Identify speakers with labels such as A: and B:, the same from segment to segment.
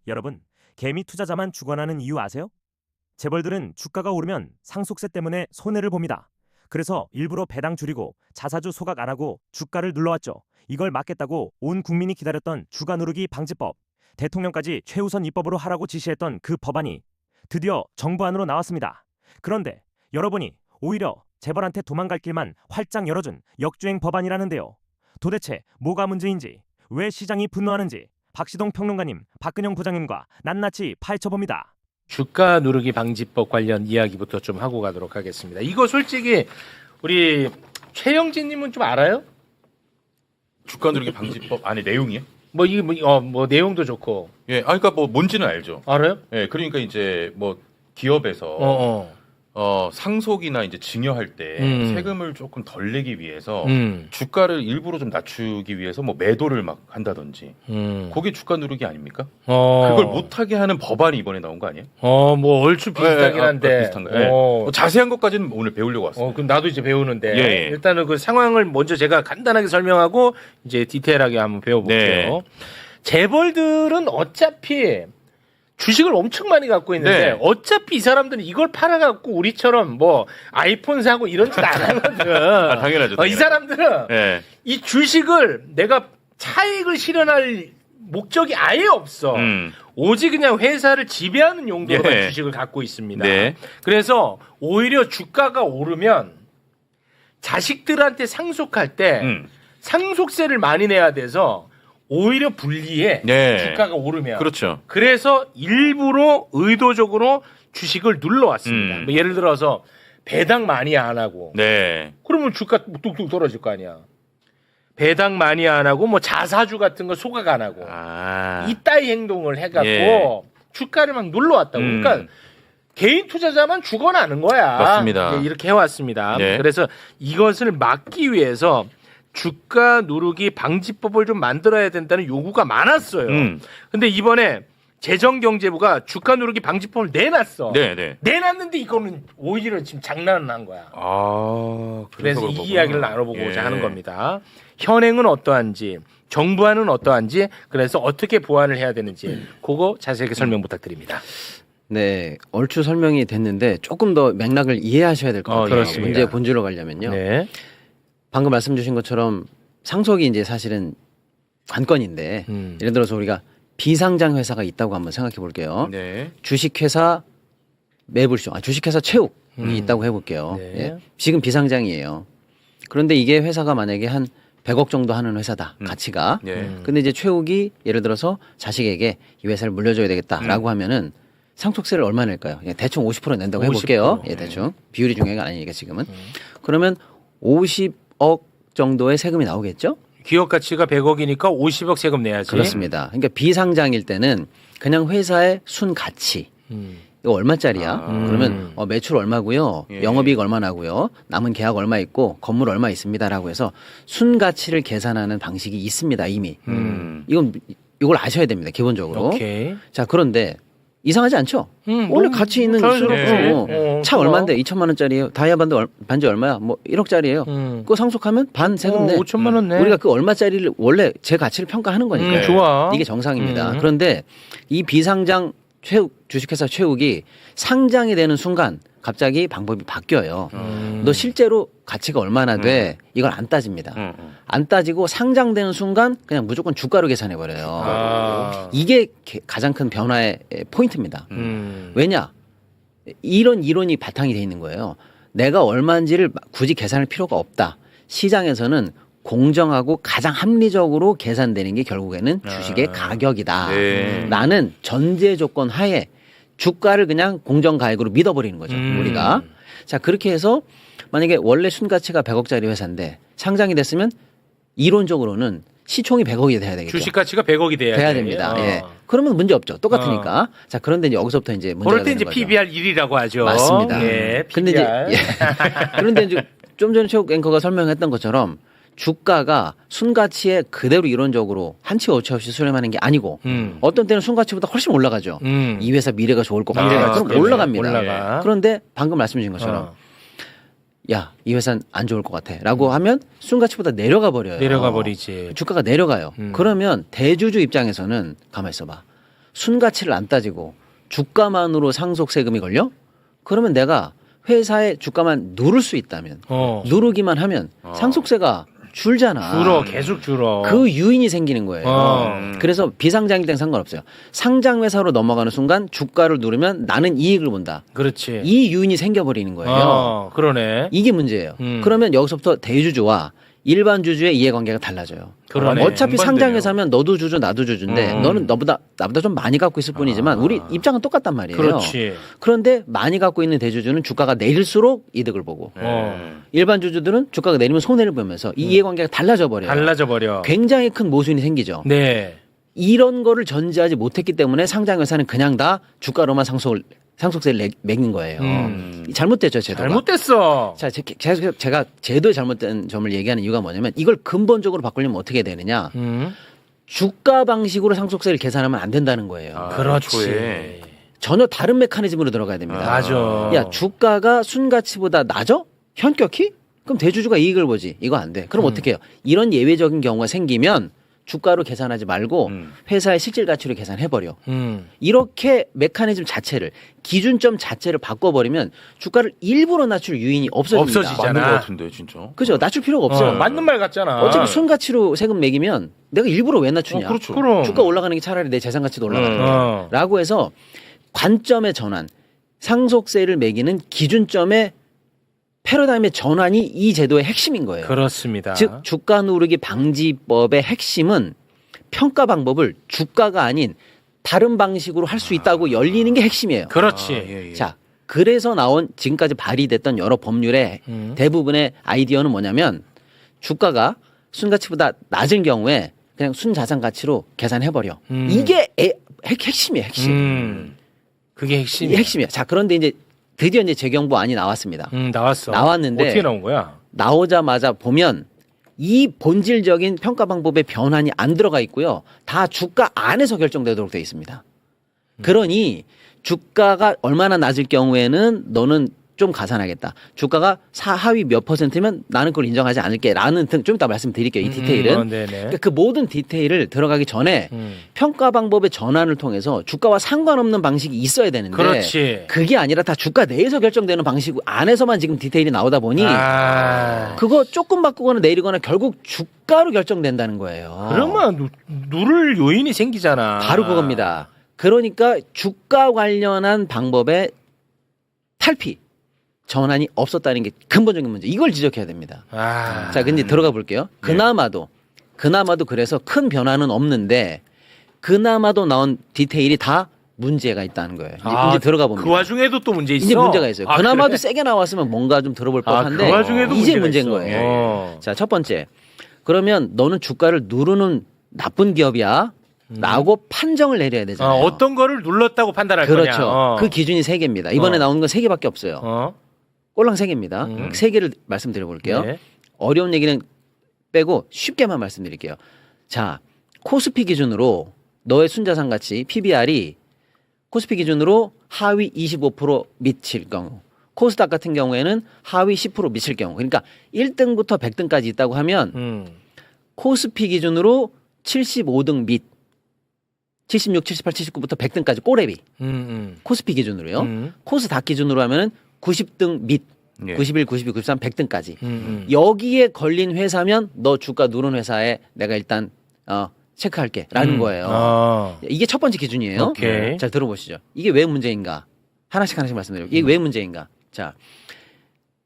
A: 여러분, 개미 투자자만 죽어나는 이유 아세요? 재벌들은 주가가 오르면 상속세 때문에 손해를 봅니다. 그래서 일부러 배당 줄이고 자사주 소각 안 하고 주가를 눌러왔죠. 이걸 막겠다고 온 국민이 기다렸던 주가 누르기 방지법, 대통령까지 최우선 입법으로 하라고 지시했던 그 법안이 드디어 정부 안으로 나왔습니다. 그런데 여러분이 오히려 재벌한테 도망갈 길만 활짝 열어준 역주행 법안이라는데요. 도대체 뭐가 문제인지, 왜 시장이 분노하는지 박시동 평론가님, 박근영 부장님과 낱낱이 파헤쳐봅니다.
B: 주가 누르기 방지법 관련 이야기부터 좀 하고 가도록 하겠습니다. 이거 솔직히 우리 최영진님은 좀 알아요?
C: 주가 누르기 방지법 안에 내용이요?
B: 뭐 내용도 좋고.
C: 예, 그러니까 뭐 뭔지는 알죠.
B: 알아요?
C: 예, 그러니까 이제 뭐 기업에서 상속이나 이제 증여할 때 세금을 조금 덜 내기 위해서 주가를 일부러 좀 낮추기 위해서 뭐 매도를 막 한다든지. 그게 주가 누르기 아닙니까? 그걸 못하게 하는 법안이 이번에 나온 거 아니에요?
B: 뭐 얼추 비슷하긴 한데.
C: 비슷한가요? 예. 뭐 자세한 것까지는 오늘 배우려고 왔습니다.
B: 그럼 나도 이제 배우는데.
C: 예.
B: 일단은 그 상황을 먼저 제가 간단하게 설명하고 이제 디테일하게 한번 배워볼게요.
C: 네.
B: 재벌들은 어차피 주식을 엄청 많이 갖고 있는데
C: 네.
B: 어차피 이 사람들은 이걸 팔아갖고 우리처럼 뭐 아이폰 사고 이런 짓 안 하거든.
C: 당연하죠.
B: 이 사람들은
C: 예.
B: 이 주식을 내가 차익을 실현할 목적이 아예 없어. 오직 그냥 회사를 지배하는 용도로만
C: 예.
B: 주식을 갖고 있습니다.
C: 네.
B: 그래서 오히려 주가가 오르면 자식들한테 상속할 때 상속세를 많이 내야 돼서 오히려 불리해.
C: 네.
B: 주가가 오르면.
C: 그렇죠.
B: 그래서 일부러 의도적으로 주식을 눌러왔습니다. 뭐 예를 들어서 배당 많이 안 하고.
C: 네.
B: 그러면 주가 뚝뚝 떨어질 거 아니야. 배당 많이 안 하고 뭐 자사주 같은 거 소각 안 하고. 이따위 행동을 해갖고
C: 예.
B: 주가를 막 눌러왔다고. 그러니까 개인 투자자만 죽어나는 거야.
C: 맞습니다.
B: 네, 이렇게 해왔습니다.
C: 네.
B: 그래서 이것을 막기 위해서 주가 누르기 방지법을 좀 만들어야 된다는 요구가 많았어요. 근데 이번에 재정경제부가 주가 누르기 방지법을 내놨어.
C: 네.
B: 내놨는데 이거는 오히려 지금 장난을 한 거야. 그래서 이
C: 그렇구나.
B: 이야기를 나눠보고자
C: 예.
B: 하는 겁니다. 현행은 어떠한지, 정부안은 어떠한지, 그래서 어떻게 보완을 해야 되는지 그거 자세하게 설명 부탁드립니다.
D: 네, 얼추 설명이 됐는데 조금 더 맥락을 이해하셔야 될 것 같아요.
B: 그렇습니다.
D: 문제의 본질로 가려면요.
B: 네.
D: 방금 말씀 주신 것처럼 상속이 이제 사실은 관건인데 예를 들어서 우리가 비상장 회사가 있다고 한번 생각해 볼게요.
C: 네.
D: 주식회사 매불쇼, 주식회사 최욱이 있다고 해볼게요.
B: 네.
D: 예. 지금 비상장이에요. 그런데 이게 회사가 만약에 한 100억 정도 하는 회사다, 가치가.
C: 네.
D: 근데 이제 최욱이 예를 들어서 자식에게 이 회사를 물려줘야 되겠다라고 하면은 상속세를 얼마 낼까요? 예, 대충 50% 낸다고 해볼게요.
B: 50%.
D: 예, 대충. 비율이 중요한 게 아니니까 지금은. 그러면 50억 정도의 세금이 나오겠죠?
B: 기업 가치가 100억이니까 50억 세금 내야지.
D: 그렇습니다. 그러니까 비상장일 때는 그냥 회사의 순 가치. 이거 얼마짜리야? 그러면 매출 얼마고요?
C: 예.
D: 영업이익 얼마 나고요? 남은 계약 얼마 있고 건물 얼마 있습니다라고 해서 순 가치를 계산하는 방식이 있습니다, 이미. 이걸 아셔야 됩니다, 기본적으로.
B: 오케이.
D: 자, 그런데 이상하지 않죠? 원래 가치 있는
B: 자연스럽지.
D: 차 얼마인데 2천만 원짜리예요. 반지 얼마야? 뭐 1억짜리예요. 그거 상속하면 반 세금 내.
B: 5천만 원 내.
D: 우리가 그 얼마짜리를 원래 제 가치를 평가하는 거니까요.
B: 좋아.
D: 이게 정상입니다. 그런데 이 비상장 주식회사 최욱이 상장이 되는 순간 갑자기 방법이 바뀌어요. 너 실제로 가치가 얼마나 돼? 이걸 안 따집니다. 안 따지고 상장되는 순간 그냥 무조건 주가로 계산해 버려요. 이게 가장 큰 변화의 포인트입니다. 왜냐? 이런 이론이 바탕이 돼 있는 거예요. 내가 얼마인지를 굳이 계산할 필요가 없다. 시장에서는 공정하고 가장 합리적으로 계산되는 게 결국에는 주식의 가격이다.
C: 네.
D: 나는 전제 조건 하에 주가를 그냥 공정가액으로 믿어버리는 거죠. 우리가. 자, 그렇게 해서 만약에 원래 순가치가 100억짜리 회사인데 상장이 됐으면 이론적으로는 시총이 100억이 돼야 되겠죠.
B: 주식 가치가 100억이 돼야
D: 됩니다. 예. 그러면 문제 없죠. 똑같으니까. 자, 그런데 이제 여기서부터 이제 문제가
B: 그럴 때
D: 되는
B: 이제
D: 거죠.
B: PBR 1이라고 하죠.
D: 맞습니다.
B: 예,
D: 근데
B: PBR.
D: 이제 그런데 이제 좀 전에 최욱 앵커가 설명했던 것처럼 주가가 순가치에 그대로 이론적으로 한치 오차 없이 수렴하는 게 아니고 어떤 때는 순가치보다 훨씬 올라가죠. 이 회사 미래가 좋을 것 같아요. 그럼
B: 그러네.
D: 올라갑니다.
B: 올라가.
D: 그런데 방금 말씀 주신 것처럼 야, 이 회사는 안 좋을 것 같아 라고 하면 순가치보다 내려가 버려요.
B: 내려가 버리지.
D: 주가가 내려가요. 그러면 대주주 입장에서는 가만히 있어봐. 순가치를 안 따지고 주가만으로 상속세금이 걸려? 그러면 내가 회사의 주가만 누를 수 있다면 누르기만 하면 상속세가 줄잖아.
B: 계속 줄어.
D: 그 유인이 생기는 거예요. 그래서 비상장일 땐 상관없어요. 상장회사로 넘어가는 순간 주가를 누르면 나는 이익을 본다.
B: 그렇지.
D: 이 유인이 생겨버리는 거예요.
B: 그러네.
D: 이게 문제예요. 그러면 여기서부터 대주주와 일반 주주의 이해관계가 달라져요.
B: 그러네.
D: 어차피
C: 정반대네요.
D: 상장회사면 너도 주주 나도 주주인데 너는 나보다 좀 많이 갖고 있을 뿐이지만 우리 입장은 똑같단 말이에요.
B: 그렇지.
D: 그런데 많이 갖고 있는 대주주는 주가가 내릴수록 이득을 보고 일반 주주들은 주가가 내리면 손해를 보면서 이 이해관계가 달라져 버려요.
B: 달라져 버려.
D: 굉장히 큰 모순이 생기죠.
B: 네.
D: 이런 거를 전제하지 못했기 때문에 상장회사는 그냥 다 주가로만 상속세를 매긴 거예요. 잘못됐죠, 제도가.
B: 잘못됐어.
D: 자, 제가 제도의 잘못된 점을 얘기하는 이유가 뭐냐면 이걸 근본적으로 바꾸려면 어떻게 되느냐. 주가 방식으로 상속세를 계산하면 안 된다는 거예요.
B: 그렇지.
D: 전혀 다른 메커니즘으로 들어가야 됩니다.
B: 맞아.
D: 야, 주가가 순가치보다 낮아? 현격히? 그럼 대주주가 이익을 보지. 이거 안 돼. 그럼 어떻게 해요? 이런 예외적인 경우가 생기면 주가로 계산하지 말고 회사의 실질 가치로 계산해버려. 이렇게 메커니즘 자체를 기준점 자체를 바꿔버리면 주가를 일부러 낮출 유인이 없어집니다.
B: 없어지잖아.
C: 맞는 것 같은데 진짜.
D: 그죠? 낮출 필요가 없어요.
B: 맞는 말 같잖아.
D: 어차피 순가치로 세금 매기면 내가 일부러 왜 낮추냐.
C: 그렇죠.
B: 그럼.
D: 주가 올라가는 게 차라리 내 재산 가치도 올라가는 거야. 라고 해서 관점의 전환, 상속세를 매기는 기준점의 패러다임의 전환이 이 제도의 핵심인 거예요.
B: 그렇습니다.
D: 즉 주가 누르기 방지법의 핵심은 평가 방법을 주가가 아닌 다른 방식으로 할 수 있다고 열리는 게 핵심이에요.
B: 그렇지.
C: 예.
D: 자, 그래서 나온 지금까지 발의됐던 여러 법률의 대부분의 아이디어는 뭐냐면 주가가 순가치보다 낮은 경우에 그냥 순자산 가치로 계산해버려. 이게 핵심이에요, 핵심.
B: 그게
D: 이게
B: 핵심이야.
D: 핵심이야. 자, 그런데 이제 드디어 이제 재경부 안이 나왔습니다.
B: 나왔어.
D: 나왔는데
B: 어떻게 나온 거야?
D: 나오자마자 보면 이 본질적인 평가 방법의 변환이 안 들어가 있고요. 다 주가 안에서 결정되도록 되어 있습니다. 그러니 주가가 얼마나 낮을 경우에는 너는 좀 가산하겠다. 주가가 하위 몇 %면 나는 그걸 인정하지 않을게. 라는 등 좀 이따 말씀드릴게요. 이 디테일은.
B: 네네.
D: 그러니까 그 모든 디테일을 들어가기 전에 평가 방법의 전환을 통해서 주가와 상관없는 방식이 있어야 되는데
B: 그렇지.
D: 그게 아니라 다 주가 내에서 결정되는 방식 안에서만 지금 디테일이 나오다 보니 그거 조금 바꾸거나 내리거나 결국 주가로 결정된다는 거예요.
B: 그러면 누를 요인이 생기잖아.
D: 바로 그겁니다. 그러니까 주가 관련한 방법의 탈피, 전환이 없었다는 게 근본적인 문제. 이걸 지적해야 됩니다. 자, 근데 들어가 볼게요. 그나마도 그래서 큰 변화는 없는데 그나마도 나온 디테일이 다 문제가 있다는 거예요. 이제 들어가 봅니다.
B: 그 와중에도 또 문제 있어.
D: 이제 문제가 있어요. 그나마도
B: 그래?
D: 세게 나왔으면 뭔가 좀 들어볼 법한데
B: 그 와중에도
D: 이제
B: 문제가
D: 문제인
B: 있어.
D: 거예요. 자, 첫 번째. 그러면 너는 주가를 누르는 나쁜 기업이야. 라고 판정을 내려야 되잖아요.
B: 어떤 거를 눌렀다고 판단할
D: 그렇죠.
B: 거냐.
D: 그 기준이 3개입니다. 이번에 나오는 건 3개밖에 없어요. 꼴랑 3개입니다. 3개를 말씀드려 볼게요.
B: 네.
D: 어려운 얘기는 빼고 쉽게만 말씀드릴게요. 자, 코스피 기준으로 너의 순자산 가치 PBR이 코스피 기준으로 하위 25% 미칠 경우, 코스닥 같은 경우에는 하위 10% 미칠 경우, 그러니까 1등부터 100등까지 있다고 하면 코스피 기준으로 75등 밑, 76, 78, 79부터 100등까지 꼬레비. 코스피 기준으로요. 코스닥 기준으로 하면은 90등 밑, 91, 92, 93, 100등까지. 여기에 걸린 회사면 너 주가 누른 회사에 내가 일단 체크할게라는 거예요. 이게 첫 번째 기준이에요.
B: 오케이.
D: 자, 들어보시죠. 이게 왜 문제인가? 하나씩 말씀드려요. 이게 왜 문제인가? 자,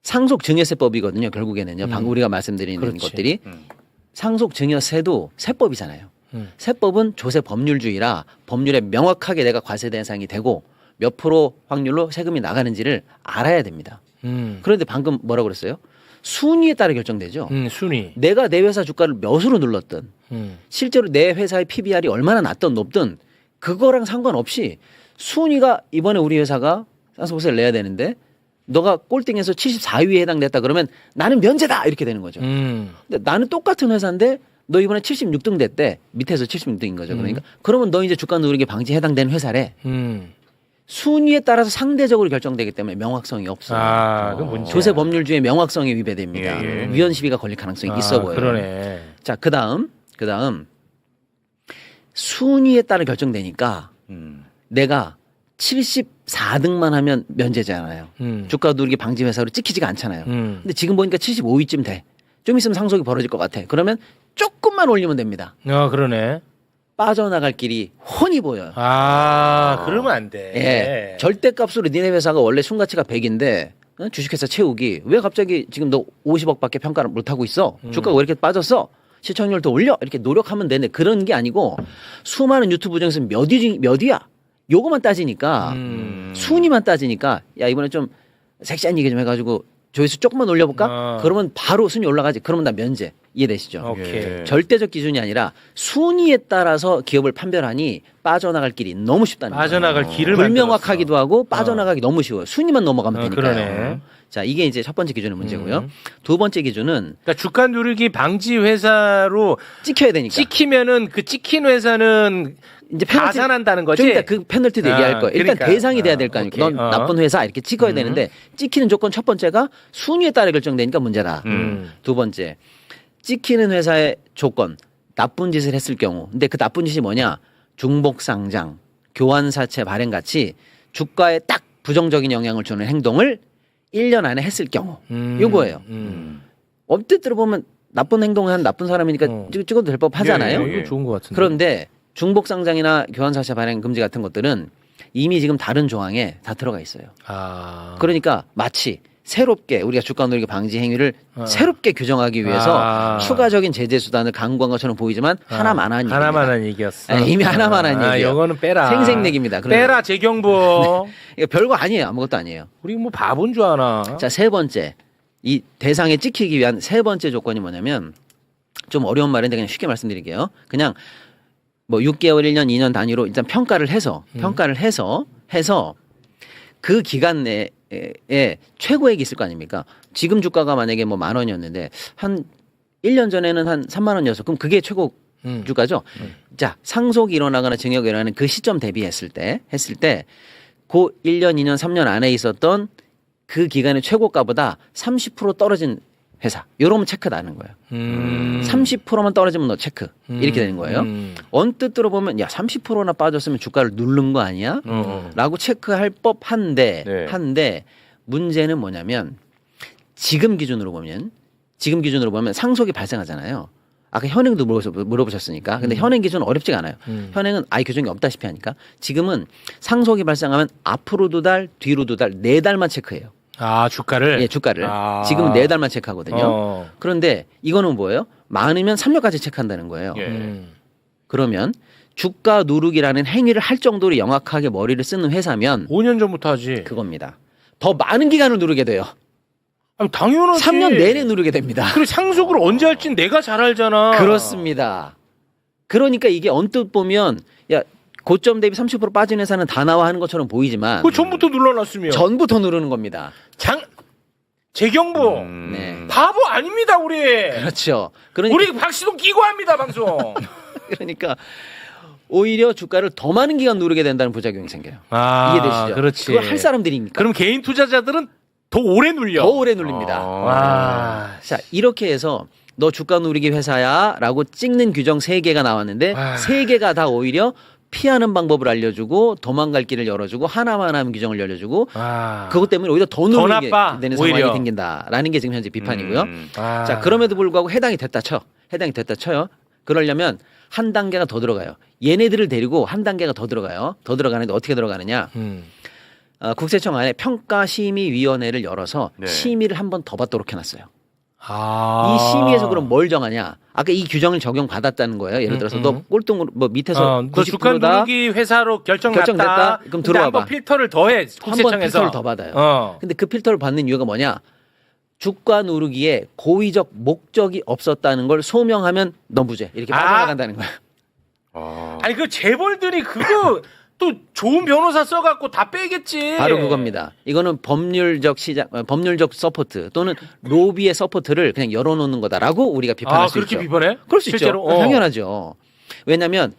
D: 상속 증여세법이거든요. 결국에는요. 방금 우리가 말씀드리는
B: 그렇지.
D: 것들이 상속 증여세도 세법이잖아요. 세법은 조세 법률주의라 법률에 명확하게 내가 과세 대상이 되고 몇 프로 확률로 세금이 나가는지를 알아야 됩니다. 그런데 방금 뭐라고 그랬어요? 순위에 따라 결정되죠.
B: 순위.
D: 내가 내 회사 주가를 몇으로 눌렀든 실제로 내 회사의 PBR이 얼마나 낮든 높든 그거랑 상관없이 순위가 이번에 우리 회사가 상속세를 내야 되는데 너가 꼴등에서 74위에 해당됐다 그러면 나는 면제다 이렇게 되는 거죠. 근데 나는 똑같은 회사인데 너 이번에 76등 됐대. 밑에서 76등인 거죠. 그러니까 그러면 너 이제 주가 누르기 방지에 해당되는 회사래. 순위에 따라서 상대적으로 결정되기 때문에 명확성이 없어요.
B: 그 문제.
D: 조세 법률주의 명확성이 위배됩니다. 위헌 시비가 걸릴 가능성이 있어 보여요.
B: 그러네.
D: 자, 그다음 순위에 따라 결정되니까 내가 74등만 하면 면제잖아요. 주가 누르기 방지 회사로 찍히지가 않잖아요. 근데 지금 보니까 75위쯤 돼. 좀 있으면 상속이 벌어질 것 같아. 그러면 조금만 올리면 됩니다.
B: 그러네.
D: 빠져나갈 길이 훤히 보여요.
B: 그러면 안 돼.
D: 예. 절대값으로 니네 회사가 원래 순가치가 100인데 주식회사 채우기 왜 갑자기 지금 너 50억밖에 평가를 못하고 있어? 주가가 왜 이렇게 빠졌어? 시청률 더 올려? 이렇게 노력하면 되는데 그런 게 아니고 수많은 유튜브 중에서 몇 위야? 요거만 따지니까 순위만 따지니까 야 이번에 좀 섹시한 얘기 좀 해가지고 조회수 조금만 올려볼까? 그러면 바로 순위 올라가지. 그러면 나 면제. 이해되시죠?
B: 오케이.
D: 절대적 기준이 아니라 순위에 따라서 기업을 판별하니 빠져나갈 길이 너무 쉽다는 거예요.
B: 빠져나갈 길을
D: 불명확하기도 하고 빠져나가기 너무 쉬워요. 순위만 넘어가면 되니까요.
B: 그러네.
D: 자, 이게 이제 첫 번째 기준의 문제고요. 두 번째 기준은
B: 그러니까 주가 누르기 방지 회사로
D: 찍혀야 되니까.
B: 찍히면은 그 찍힌 회사는
D: 이제
B: 가산한다는 거지.
D: 좀 이따 그 페널티도 얘기할 거예요. 일단
B: 그러니까.
D: 대상이 돼야 될 거 아닙니까?
B: 오케이.
D: 넌 나쁜 회사 이렇게 찍어야 되는데 찍히는 조건 첫 번째가 순위에 따라 결정되니까 문제다. 두 번째, 찍히는 회사의 조건 나쁜 짓을 했을 경우. 근데 그 나쁜 짓이 뭐냐? 중복 상장, 교환 사채 발행 같이 주가에 딱 부정적인 영향을 주는 행동을 1년 안에 했을 경우. 요거예요. 언뜻 들어보면 나쁜 행동을 한 나쁜 사람이니까 찍어도 될 법 하잖아요.
B: 이거 좋은 것 같은데.
D: 그런데 중복 상장이나 교환 사채 발행 금지 같은 것들은 이미 지금 다른 조항에 다 들어가 있어요. 그러니까 마치 새롭게 우리가 주가 누르기 방지 행위를 새롭게 규정하기 위해서 추가적인 제재 수단을 강구한 것처럼 보이지만 하나만 한 얘기입니다.
B: 하나만 한 얘기였어.
D: 네, 이미 하나만 한 얘기예요.
B: 이거는 빼라.
D: 생색내기입니다.
B: 빼라 재경부.
D: 이거 별거 아니에요. 아무것도 아니에요.
B: 우리 뭐 바본 줄 아나.
D: 자, 세 번째. 이 대상에 찍히기 위한 세 번째 조건이 뭐냐면 좀 어려운 말인데 그냥 쉽게 말씀드릴게요. 그냥 뭐 6개월, 1년, 2년 단위로 일단 평가를 해서 그 기간 내에 최고액이 있을 거 아닙니까? 지금 주가가 만약에 뭐 10,000원이었는데 한 1년 전에는 한 30,000원이었어. 그럼 그게 최고 주가죠. 자, 상속이 일어나거나 증여가 일어나는 그 시점 대비했을 때 그 1년, 2년, 3년 안에 있었던 그 기간의 최고가보다 30% 떨어진 회사. 요러면 체크 나는 거예요. 30%만 떨어지면 너 체크. 이렇게 되는 거예요. 언뜻 들어보면 야 30%나 빠졌으면 주가를 누른 거 아니야? 라고 체크할 법한데 한데 문제는 뭐냐면 지금 기준으로 보면 상속이 발생하잖아요. 아까 현행도 물어보셨으니까. 근데 현행 기준은 어렵지가 않아요. 현행은 아예 규정이 없다시피 하니까. 지금은 상속이 발생하면 앞으로 2달, 뒤로 2달, 4달만 체크해요.
B: 주가를?
D: 예, 주가를. 지금은 4달만 체크하거든요. 그런데 이거는 뭐예요? 많으면 3년까지 체크한다는 거예요. 그러면 주가 누르기라는 행위를 할 정도로 영악하게 머리를 쓰는 회사면
B: 5년 전부터 하지.
D: 그겁니다. 더 많은 기간을 누르게 돼요.
B: 아니, 당연하지.
D: 3년 내내 누르게 됩니다.
B: 그리고 상속을 언제 할진 내가 잘 알잖아.
D: 그렇습니다. 그러니까 이게 언뜻 보면 야 고점 대비 30% 빠진 회사는 다 나와 하는 것처럼 보이지만
B: 그 전부터 눌러놨으면.
D: 전부터 누르는 겁니다.
B: 재경부.
D: 네.
B: 바보 아닙니다 우리.
D: 그렇죠. 그러니까
B: 우리 박시동 끼고 합니다 방송.
D: 그러니까 오히려 주가를 더 많은 기간 누르게 된다는 부작용이 생겨요. 이해되시죠?
B: 그렇지.
D: 그걸 할 사람들이니까.
B: 그럼 개인 투자자들은 더 오래 눌려.
D: 더 오래 눌립니다. 자, 이렇게 해서 너 주가 누르기 회사야라고 찍는 규정 3개가 나왔는데 3개가 다 오히려 피하는 방법을 알려주고 도망갈 길을 열어주고 하나만 하는 규정을 열려주고 그것 때문에 오히려 더 누르게 되는 상황이 생긴다라는 게 지금 현재 비판이고요. 자, 그럼에도 불구하고 해당이 됐다 쳐요. 그러려면 한 단계가 더 들어가요. 얘네들을 데리고 한 단계가 더 들어가요. 더 들어가는데 어떻게 들어가느냐. 국세청 안에 평가심의위원회를 열어서 심의를 한 번 더 받도록 해놨어요. 이 심의에서 그럼 뭘 정하냐? 아까 이 규정을 적용받았다는 거예요. 예를 들어서 너 꼴등으로 뭐 밑에서 90%다.
B: 주가 누르기 회사로 결정났다.
D: 그럼 들어와봐.
B: 한번 필터를 더해. 국세청에서.
D: 한 번 필터를 더 받아요. 근데 그 필터를 받는 이유가 뭐냐? 주가 누르기에 고의적 목적이 없었다는 걸 소명하면 너 무죄. 이렇게 빠져나간다는 거예요.
B: 아니 그 재벌들이 그거 또 좋은 변호사 써갖고 다 빼겠지.
D: 바로 그겁니다. 이거는 법률적 서포트 또는 로비의 서포트를 그냥 열어놓는 거다라고 우리가 비판할 수 있죠.
B: 그렇게 비판해?
D: 그럴 수
B: 실제로?
D: 있죠. 당연하죠. 왜냐하면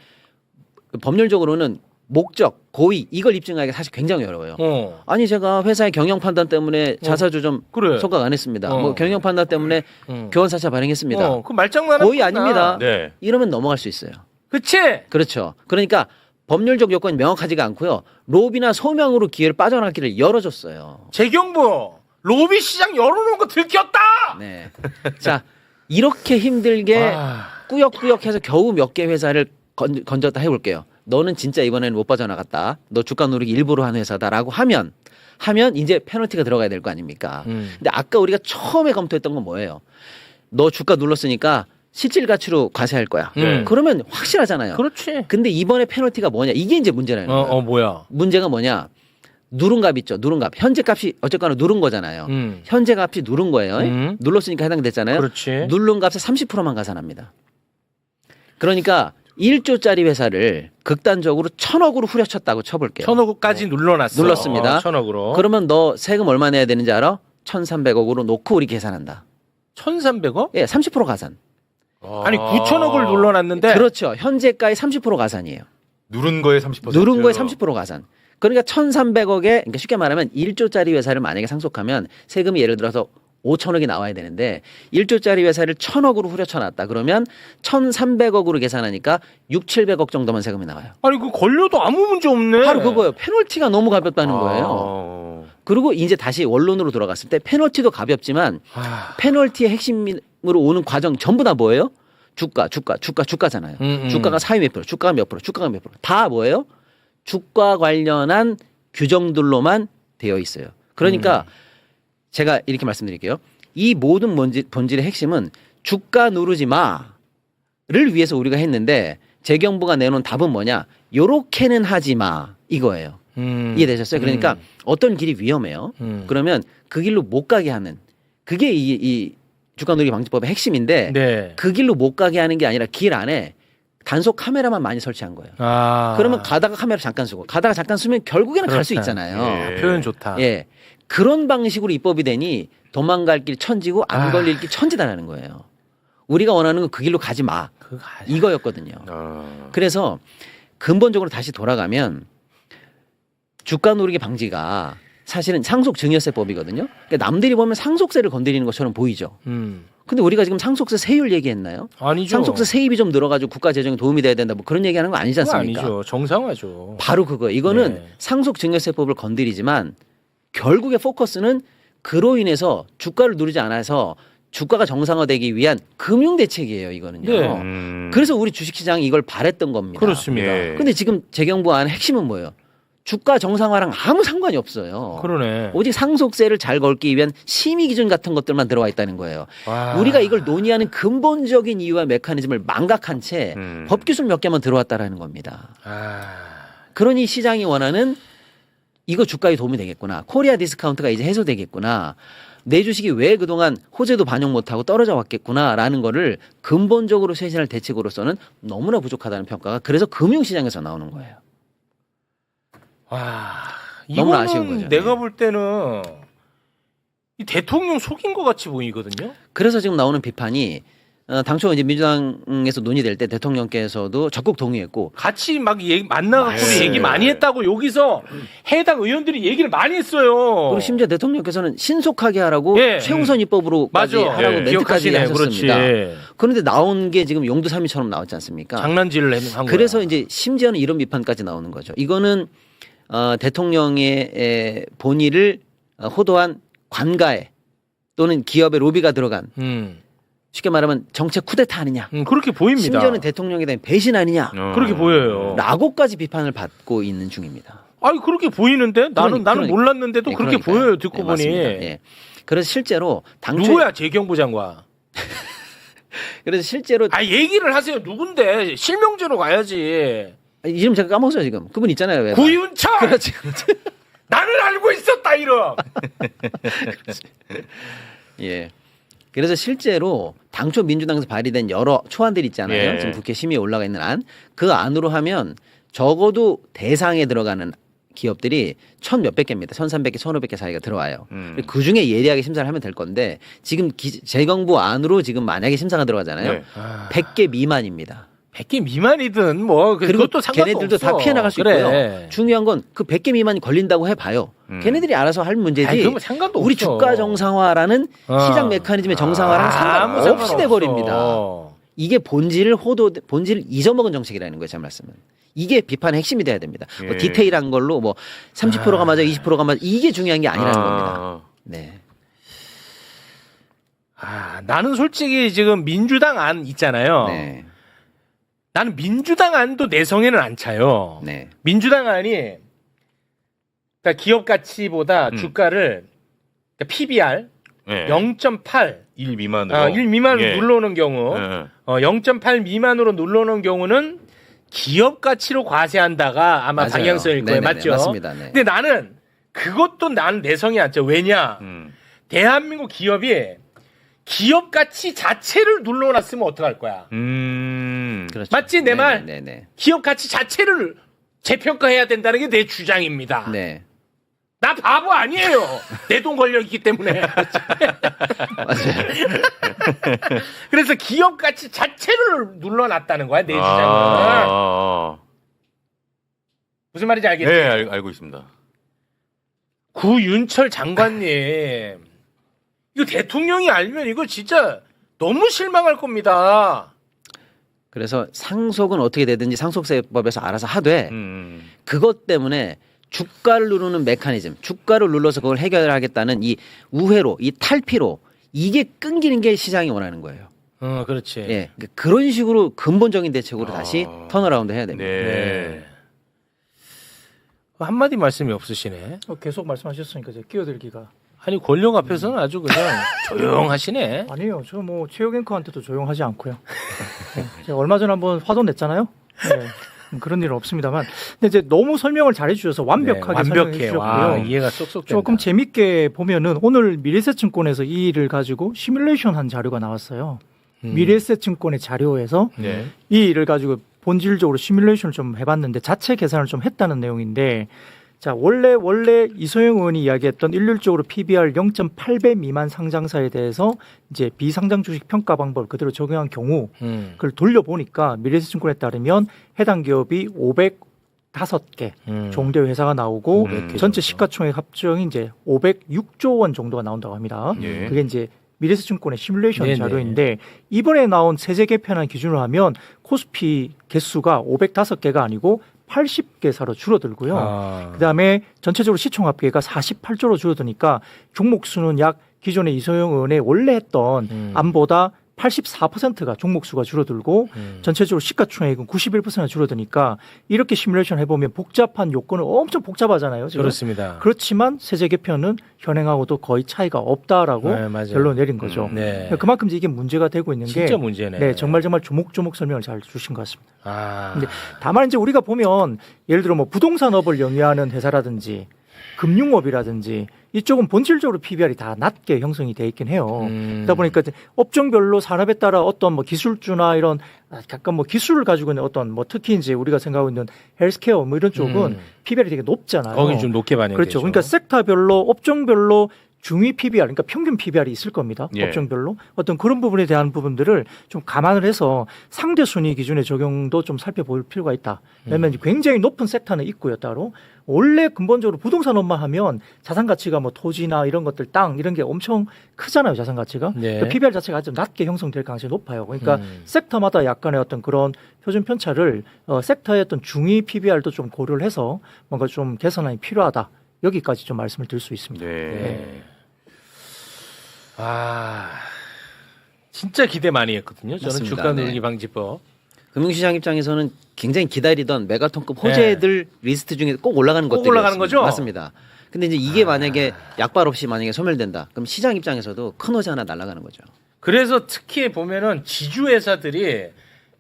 D: 법률적으로는 목적, 고의 이걸 입증하기가 사실 굉장히 어려워요. 아니 제가 회사의 경영 판단 때문에 자사주점 소각 안 했습니다. 뭐 경영 판단 때문에 교환사채 발행했습니다.
B: 그 말장난
D: 고의 아닙니다.
C: 네.
D: 이러면 넘어갈 수 있어요.
B: 그치?
D: 그렇죠. 그러니까 법률적 요건이 명확하지가 않고요. 로비나 소명으로 기회를 빠져나가기를 열어줬어요.
B: 재경부 로비 시장 열어놓은 거 들켰다.
D: 네. 자, 이렇게 힘들게 꾸역꾸역해서 겨우 몇 개 회사를 건졌다 해볼게요. 너는 진짜 이번에는 못 빠져나갔다. 너 주가 누르기 일부러 한 회사다라고 하면 이제 페널티가 들어가야 될 거 아닙니까? 근데 아까 우리가 처음에 검토했던 건 뭐예요? 너 주가 눌렀으니까 실질 가치로 과세할 거야. 그러면 확실하잖아요.
B: 그렇지.
D: 근데 이번에 페널티가 뭐냐? 이게 이제 문제라는 거예요.
B: 뭐야?
D: 문제가 뭐냐? 누른 값 있죠. 누른 값. 현재 값이 어쨌거나 누른 거잖아요. 현재 값이 누른 거예요. 눌렀으니까 해당됐잖아요.
B: 그렇지.
D: 누른 값의 30%만 가산합니다. 그러니까 1조짜리 회사를 극단적으로 1,000억으로 후려쳤다고 쳐볼게요.
B: 1,000억까지 눌러놨어.
D: 눌렀습니다.
B: 1,000억으로.
D: 그러면 너 세금 얼마 내야 되는지 알아? 1,300억으로 놓고 우리 계산한다.
B: 1,300억?
D: 예, 30% 가산.
B: 아니 9,000억을 눌러놨는데.
D: 그렇죠. 현재가의 30% 가산이에요.
C: 누른 거에 30%.
D: 누른 거에 30% 가산. 그러니까 1,300억에 그러니까 쉽게 말하면 1조짜리 회사를 만약에 상속하면 세금이 예를 들어서 5,000억이 나와야 되는데 1조짜리 회사를 1,000억으로 후려쳐놨다. 그러면 1,300억으로 계산하니까 6, 700억 정도만 세금이 나와요.
B: 아니 그 걸려도 아무 문제 없네.
D: 바로 그거예요. 페널티가 너무 가볍다는 거예요. 그리고 이제 다시 원론으로 돌아갔을 때 페널티도 가볍지만 페널티의 핵심으로 오는 과정 전부 다 뭐예요? 주가잖아요. 주가가 상위 몇 프로, 주가가 몇 프로, 주가가 몇 프로. 다 뭐예요? 주가 관련한 규정들로만 되어 있어요. 그러니까 제가 이렇게 말씀드릴게요. 이 모든 본질의 핵심은 주가 누르지 마를 위해서 우리가 했는데 재경부가 내놓은 답은 뭐냐? 요렇게는 하지 마 이거예요. 이해되셨어요? 그러니까 어떤 길이 위험해요. 그러면 그 길로 못 가게 하는 그게 이 주가 누르기 방지법의 핵심인데
B: 네.
D: 그 길로 못 가게 하는 게 아니라 길 안에 단속 카메라만 많이 설치한 거예요. 그러면 가다가 카메라 잠깐 쓰고 가다가 잠깐 쓰면 결국에는 갈 수 있잖아요.
B: 예. 표현 좋다.
D: 예. 그런 방식으로 입법이 되니 도망갈 길 천지고 안 걸릴 길 천지다라는 거예요. 우리가 원하는 건 그 길로 가지 마. 이거였거든요. 그래서 근본적으로 다시 돌아가면 주가 누르기 방지가 사실은 상속증여세법이거든요. 그러니까 남들이 보면 상속세를 건드리는 것처럼 보이죠. 근데 우리가 지금 상속세 세율 얘기했나요?
B: 아니죠.
D: 상속세 세입이 좀 늘어가지고 국가 재정에 도움이 돼야 된다. 뭐 그런 얘기하는 거 아니지 않습니까?
B: 아니죠. 정상화죠.
D: 바로 그거. 이거는
B: 네.
D: 상속증여세법을 건드리지만 결국의 포커스는 그로 인해서 주가를 누르지 않아서 주가가 정상화되기 위한 금융대책이에요. 이거는요.
B: 네.
D: 그래서 우리 주식시장이 이걸 바랬던 겁니다.
B: 그렇습니다.
C: 예.
D: 근데 지금 재경부 안의 핵심은 뭐예요? 주가 정상화랑 아무 상관이 없어요.
B: 그러네.
D: 오직 상속세를 잘 걸기 위한 심의 기준 같은 것들만 들어와 있다는 거예요. 우리가 이걸 논의하는 근본적인 이유와 메커니즘을 망각한 채 법규술 몇 개만 들어왔다라는 겁니다. 그러니 시장이 원하는 이거 주가에 도움이 되겠구나. 코리아 디스카운트가 이제 해소되겠구나. 내 주식이 왜 그동안 호재도 반영 못하고 떨어져 왔겠구나라는 거를 근본적으로 쇄신할 대책으로서는 너무나 부족하다는 평가가 그래서 금융시장에서 나오는 거예요. 너무나 아쉬운 거죠.
B: 내가 볼 때는 이 대통령 속인 것 같이 보이거든요.
D: 그래서 지금 나오는 비판이 당초 이제 민주당에서 논의될 때 대통령께서도 적극 동의했고
B: 같이 막 만나갖고
C: 맞습니다.
B: 얘기 많이 했다고 여기서 해당 의원들이 얘기를 많이 했어요.
D: 그리고 심지어 대통령께서는 신속하게 하라고
B: 예.
D: 최우선 입법으로까지
B: 맞아.
D: 하라고
C: 예.
D: 멘트까지
B: 기억하시네.
D: 하셨습니다.
B: 그렇지.
D: 그런데 나온 게 지금 용두삼이처럼 나왔지 않습니까?
B: 장난질을 한 거야.
D: 그래서 이제 심지어는 이런 비판까지 나오는 거죠. 이거는 대통령의 본의를 호도한 관가에 또는 기업의 로비가 들어간 쉽게 말하면 정책 쿠데타 아니냐.
B: 그렇게 보입니다.
D: 심지어는 대통령에 대한 배신 아니냐.
B: 그렇게 보여요.
D: 라고까지 비판을 받고 있는 중입니다.
B: 아니 그렇게 보이는데 나는 몰랐는데도
D: 네,
B: 그렇게
D: 그러니까요.
B: 보여요. 듣고
D: 네,
B: 보니.
D: 맞습니다. 예. 그래서 실제로 당초
B: 누구야 재경부 장관?
D: 그래서 실제로
B: 얘기를 하세요. 누군데? 실명제로 가야지.
D: 이름 제가 까먹었어요 지금. 그분 있잖아요. 왜?
B: 구윤철.
D: 그렇지.
B: 나는 알고 있었다 이름.
D: 예. 그래서 실제로 당초 민주당에서 발의된 여러 초안들이 있잖아요.
C: 예.
D: 지금 국회 심의에 올라가 있는 안. 그 안으로 하면 적어도 대상에 들어가는 기업들이 1,000몇백 개입니다. 1,300개, 1,500개 사이가 들어와요. 그 중에 예리하게 심사를 하면 될 건데 지금 재경부 안으로 지금 만약에 심사가 들어가잖아요.
C: 네.
D: 100개 미만입니다.
B: 100개 미만이든 뭐
D: 그리고
B: 그것도 상관도
D: 걔네들도
B: 없어.
D: 다 피해 나갈 수
B: 그래.
D: 있고요. 중요한 건 그 100개 미만이 걸린다고 해봐요. 걔네들이 알아서 할 문제지.
B: 아니, 그건 상관도
D: 우리
B: 없어.
D: 주가 정상화라는 시장 메커니즘의 정상화랑 상관없이 돼버립니다. 이게 본질을 잊어먹은 정책이라는 거예요. 제 말씀은. 이게 비판의 핵심이 돼야 됩니다. 뭐
C: 예.
D: 디테일한 걸로 뭐 30%가 맞아, 20%가 맞아 이게 중요한 게 아니라는 겁니다. 네.
B: 나는 솔직히 지금 민주당 안 있잖아요.
D: 네.
B: 나는 민주당 안도 내 성에는 안 차요.
D: 네.
B: 민주당 안이 그러니까 기업 가치보다 주가를 그러니까 PBR
C: 예.
B: 0.8
C: 1 미만으로
B: 1 미만으로
C: 예.
B: 눌러오는 경우
C: 예.
B: 0.8 미만으로 눌러오는 경우는 기업 가치로 과세한다가 아마
D: 맞아요.
B: 방향성일 거예요.
D: 네네네,
B: 맞죠?
D: 맞습니다. 네.
B: 근데 나는 그것도 나는 내성이 안 차. 왜냐? 대한민국 기업이 기업 가치 자체를 눌러놨으면 어떡할 거야?
D: 그렇죠.
B: 맞지? 내 말?
D: 네네.
B: 기업 가치 자체를 재평가해야 된다는 게 내 주장입니다.
D: 네.
B: 나 바보 아니에요. 내 돈 걸려있기 때문에.
D: 맞아요.
B: 그래서 기업 가치 자체를 눌러놨다는 거야, 내 주장은. 무슨 말인지 알겠죠?
C: 네, 알고 있습니다.
B: 구윤철 장관님, 이거 대통령이 알면 이거 진짜 너무 실망할 겁니다.
D: 그래서 상속은 어떻게 되든지 상속세법에서 알아서 하되 그것 때문에 주가를 누르는 메커니즘, 주가를 눌러서 그걸 해결하겠다는 이 우회로, 이 탈피로 이게 끊기는 게 시장이 원하는 거예요.
B: 그렇지.
D: 예, 그러니까 그런 식으로 근본적인 대책으로 다시 턴어라운드 해야 됩니다.
B: 네. 한마디 말씀이 없으시네.
E: 계속 말씀하셨으니까 이제 끼어들기가
B: 아니, 권력 앞에서는 아주 그냥 조용하시네.
E: 아니에요. 저 뭐 최욱 앵커한테도 조용하지 않고요. 네, 제가 얼마 전에 한번 화도 냈잖아요. 네, 그런 일은 없습니다만, 근데 이제 너무 설명을 잘해주셔서 완벽하게 설명해
B: 완벽해.
E: 주셨고요.
B: 와, 이해가 쏙쏙 된다.
E: 조금 재밌게 보면은 오늘 미래에셋증권에서 이 일을 가지고 시뮬레이션 한 자료가 나왔어요. 미래에셋증권의 자료에서
C: 네.
E: 이 일을 가지고 본질적으로 시뮬레이션을 좀 해봤는데 자체 계산을 좀 했다는 내용인데, 자 원래 이소영 의원이 이야기했던 일률적으로 PBR 0.8배 미만 상장사에 대해서 이제 비상장 주식 평가 방법을 그대로 적용한 경우 그걸 돌려보니까 미래에셋증권에 따르면 해당 기업이 505개 종대 회사가 나오고 전체 시가총액 합정이 이제 506조 원 정도가 나온다고 합니다.
C: 예.
E: 그게 이제 미래에셋증권의 시뮬레이션
B: 네네.
E: 자료인데 이번에 나온 세제 개편안 기준으로 하면 코스피 개수가 505개가 아니고 80개사로 줄어들고요. 그다음에 전체적으로 시총 합계가 48조로 줄어드니까 종목 수는 약 기존의 이소영 의원의 원래 했던 안보다 84%가 종목 수가 줄어들고 전체적으로 시가총액은 91%가 줄어드니까 이렇게 시뮬레이션 해보면 복잡한 요건은 엄청 복잡하잖아요. 지금.
B: 그렇습니다.
E: 그렇지만 세제 개편은 현행하고도 거의 차이가 없다라고
B: 네, 맞아요.
E: 결론 내린 거죠.
B: 네.
E: 그만큼 이제 이게 문제가 되고 있는 게
B: 진짜 문제네.
E: 네, 정말 조목조목 설명을 잘 주신 것 같습니다. 근데
B: 아.
E: 다만 이제 우리가 보면 예를 들어 뭐 부동산업을 영위하는 회사라든지 금융업이라든지 이쪽은 본질적으로 PBR이 다 낮게 형성이 돼 있긴 해요. 그러다 보니까 이제 업종별로 산업에 따라 어떤 뭐 기술주나 이런 약간 뭐 기술을 가지고 있는 어떤 뭐 특히 이제 우리가 생각하고 있는 헬스케어 뭐 이런 쪽은 PBR이 되게 높잖아요.
B: 거긴 좀 높게 반영되죠.
E: 그렇죠. 그러니까 섹터별로 업종별로 중위 PBR, 그러니까 평균 PBR이 있을 겁니다.
C: 예.
E: 업종별로 어떤 그런 부분에 대한 부분들을 좀 감안을 해서 상대 순위 기준의 적용도 좀 살펴볼 필요가 있다. 왜냐하면 굉장히 높은 섹터는 있고요, 따로. 원래 근본적으로 부동산업만 하면 자산 가치가 뭐 토지나 이런 것들, 땅 이런 게 엄청 크잖아요, 자산 가치가.
B: 네.
E: 그 PBR 자체가 아주 낮게 형성될 가능성이 높아요. 그러니까 섹터마다 약간의 어떤 그런 표준 편차를 섹터의 어떤 중위 PBR도 좀 고려를 해서 뭔가 좀 개선이 필요하다. 여기까지 좀 말씀을 드릴 수 있습니다.
C: 네.
B: 아, 진짜 기대 많이 했거든요. 저는
D: 맞습니다.
B: 주가
D: 네.
B: 누르기 방지법.
D: 금융시장 입장에서는 굉장히 기다리던 메가톤급 호재들 리스트 중에 꼭 올라가는
B: 꼭
D: 것들이
B: 올라가는 거죠?
D: 맞습니다. 근데 이제 이게 만약에 약발 없이 만약에 소멸된다. 그럼 시장 입장에서도 큰 호재 하나 날아가는 거죠.
B: 그래서 특히 보면은 지주회사들이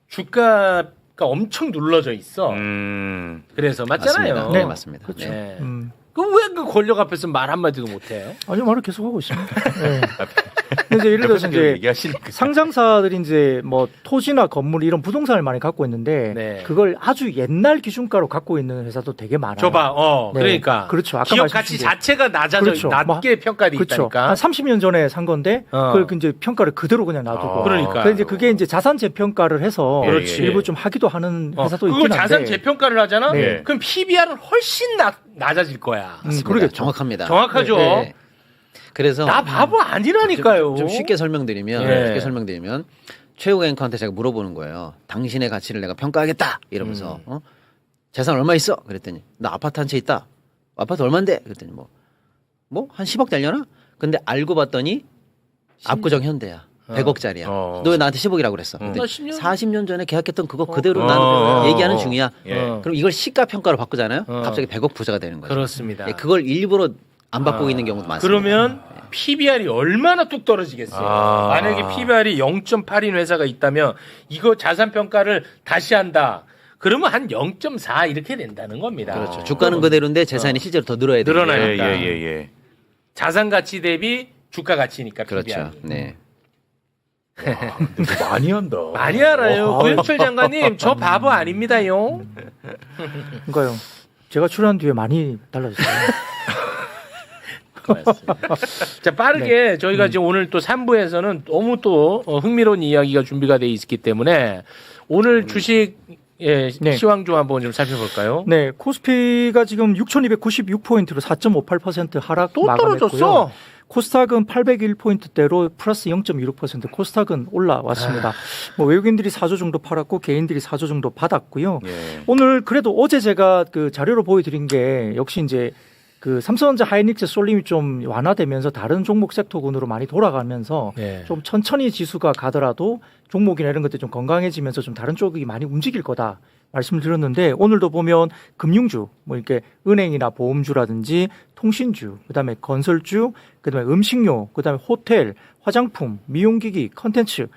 B: 주가가 엄청 눌러져 있어. 그래서 맞잖아요.
D: 맞습니다. 네, 맞습니다.
E: 그렇죠.
B: 네.
E: 그
B: 왜 그 권력 앞에서 말 한마디도 못해요?
E: 아주 말을 계속 하고 있습니다. 네. 근데 이제 예를 들어서 이제
C: 얘기하시니까
E: 상장사들이 이제 뭐 토지나 건물 이런 부동산을 많이 갖고 있는데
B: 네.
E: 그걸 아주 옛날 기준가로 갖고 있는 회사도 되게 많아요.
B: 줘봐.
E: 네.
B: 그러니까.
E: 그렇죠. 아까
B: 기업
E: 말씀하신
B: 가치
E: 게.
B: 자체가 낮게
E: 그렇죠.
B: 평가돼
E: 그렇죠.
B: 있다니까.
E: 한 30년 전에 산 건데 그걸 이제 평가를 그대로 그냥 놔두고.
B: 그러니까.
E: 근데 이제 그게 이제 자산 재평가를 해서
B: 그렇지.
E: 일부 좀 하기도 하는 회사도
B: 그걸
E: 있긴 한데.
B: 자산 재평가를 하잖아.
E: 네.
B: 그럼 PBR은 훨씬 낮아질 거야.
E: 그러겠죠.
D: 정확합니다.
B: 정확하죠.
D: 네. 그래서
B: 나 바보 아니라니까요.
D: 좀 쉽게 설명드리면
B: 네.
D: 최욱 앵커한테 제가 물어보는 거예요. 당신의 가치를 내가 평가하겠다 이러면서 재산 얼마 있어? 그랬더니 나 아파트 한 채 있다. 아파트 얼마인데? 그랬더니 뭐 한 10억 되려나? 근데 알고 봤더니 압구정 현대야. 100억짜리야. 너 왜 나한테 10억이라고 그랬어?
B: 나 10년
D: 40년 전에 계약했던 그거 그대로 난 얘기하는 중이야.
C: 예.
D: 그럼 이걸 시가 평가로 바꾸잖아요. 갑자기 100억 부자가 되는 거죠.
B: 그렇습니다.
D: 예, 그걸 일부러 안 바꾸고 있는 경우도 많습니다.
B: 그러면 PBR이 얼마나 뚝 떨어지겠어요. 만약에 PBR이 0.8인 회사가 있다면 이거 자산 평가를 다시 한다. 그러면 한 0.4 이렇게 된다는 겁니다.
D: 그렇죠. 주가는 그대로인데 재산이 실제로 더 늘어야 돼요.
B: 늘어나니까.
C: 예.
B: 자산 가치 대비 주가 가치니까
D: 그렇죠.
B: PBR.
D: 네.
C: 근데 뭐 많이 한다.
B: 많이 알아요. 고영철 장관님 저 바보 아닙니다요.
E: 그러니까요. 제가 출연한 뒤에 많이 달라졌어요.
B: 자 빠르게 저희가 이제 오늘 또 3부에서는 너무 또 흥미로운 이야기가 준비가 돼 있기 때문에 오늘 주식
E: 네.
B: 시황 좀 한번 좀 살펴볼까요?
E: 네, 코스피가 지금 6,296포인트로 4.58% 하락
B: 또
E: 마감했고요.
B: 떨어졌어.
E: 코스닥은 801포인트대로 플러스 0.26% 코스닥은 올라왔습니다. 뭐 외국인들이 4조 정도 팔았고 개인들이 4조 정도 받았고요.
C: 예.
E: 오늘 그래도 어제 제가 그 자료로 보여드린 게 역시 이제 그 삼성전자, 하이닉스, 솔림이 좀 완화되면서 다른 종목 섹터군으로 많이 돌아가면서
B: 네.
E: 좀 천천히 지수가 가더라도 종목이나 이런 것들이 좀 건강해지면서 좀 다른 쪽이 많이 움직일 거다 말씀을 드렸는데 오늘도 보면 금융주, 뭐 이렇게 은행이나 보험주라든지 통신주, 그다음에 건설주, 그다음에 음식료, 그다음에 호텔, 화장품, 미용기기, 컨텐츠,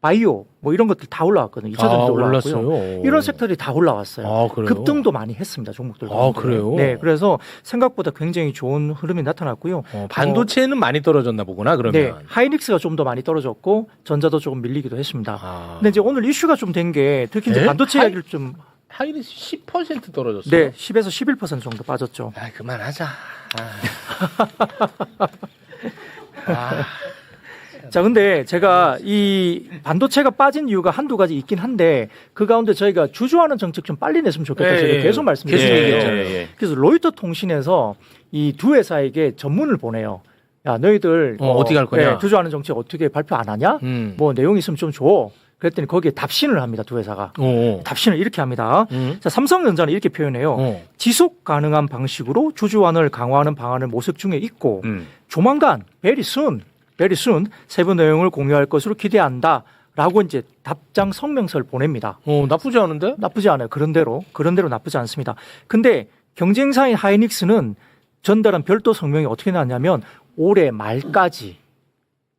E: 바이오 뭐 이런 것들 다 올라왔거든요. 2차전지도 올라왔고요.
B: 올랐어요.
E: 이런 섹터들이 다 올라왔어요.
B: 아, 그래요?
E: 급등도 많이 했습니다. 종목들.
B: 아, 그래요?
E: 네, 그래서 생각보다 굉장히 좋은 흐름이 나타났고요.
B: 반도체는 많이 떨어졌나 보구나 그러면.
E: 네, 하이닉스가 좀 더 많이 떨어졌고 전자도 조금 밀리기도 했습니다.
B: 아.
E: 근데 이제 오늘 이슈가 좀 된 게 특히 이제
B: 네?
E: 반도체 이야기를 좀
B: 하이닉스 10% 떨어졌어요.
E: 네, 10에서 11% 정도 빠졌죠.
B: 아 그만하자.
E: 자, 근데 제가 이 반도체가 빠진 이유가 한두 가지 있긴 한데 그 가운데 저희가 주주하는 정책 좀 빨리 냈으면 좋겠다.
B: 예,
E: 제가
B: 예.
E: 계속 말씀드렸잖아요.
B: 계속 얘기했잖아요.
E: 그래서 로이터 통신에서 이 두 회사에게 전문을 보내요. 야, 너희들
B: 어떻게 할 거냐?
E: 주주하는 정책 어떻게 발표 안 하냐? 뭐 내용 있으면 좀 줘. 그랬더니 거기에 답신을 합니다. 두 회사가. 답신을 이렇게 합니다. 자, 삼성전자는 이렇게 표현해요. 지속 가능한 방식으로 주주환을 강화하는 방안을 모색 중에 있고 조만간 very soon 세부 내용을 공유할 것으로 기대한다라고 이제 답장 성명서를 보냅니다.
B: 나쁘지 않은데?
E: 나쁘지 않아요. 그런대로 나쁘지 않습니다. 근데 경쟁사인 하이닉스는 전달한 별도 성명이 어떻게 나왔냐면 올해 말까지.